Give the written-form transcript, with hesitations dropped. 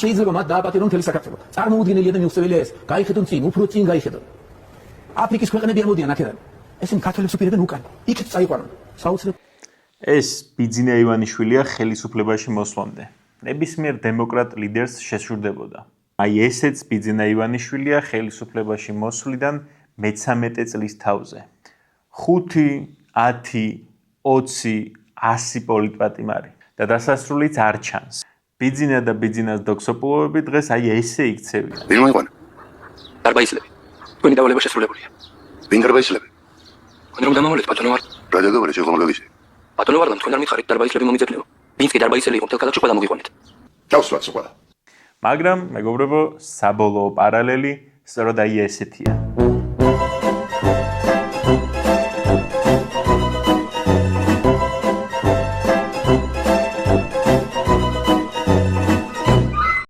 შეიძლება მათ დააპატიმრონ მთელი საქართველო. წარმოუდგენელია და მიუღწეველია ეს. გაიხედონ წინ, უფრო წინ გაიხედონ. აფრიკის ქვეყნები ამოდიან აქედან. ესენი ქართველებს უპირებენ უკან. იქით წაიყვანონ. საოცრად. ეს ბიძინა ივანიშვილია ხელისუფლებაში მოსვლამდე. ნებისმიერ დემოკრატ ლიდერს შესურდებოდა. აი ესეც ბიძინა ივანიშვილია ხელისუფლებაში მოსვლიდან მე-13 წლის თავზე. 5, 10, 20, 100 პოლიტპატიმარი და დასასრულიც არ ჩანს. ბიძინა და ბიძინას დოქსოპულოვები დღეს აი ესე იქცევიან. ვინ მოიყვანა? დარბაისლები. თქვენი დავალება შესრულებულია. ვინ დარბაისლები? თქვენ რომ დამავალეთ ბატონო ვარ. რა დაგავარე შეგომაგალისი? ბატონო ვარ და თქვენ არ მითხარით დარბაისლები მომიძებნეო. ვინც კი დარბაისელი იყო მთელ ქალაქში ყველა მოგიყვანეთ. დავსვათ ყველა. მაგრამ მეგობრებო, საბოლოო პარალელი სწორედ აი ესეთია.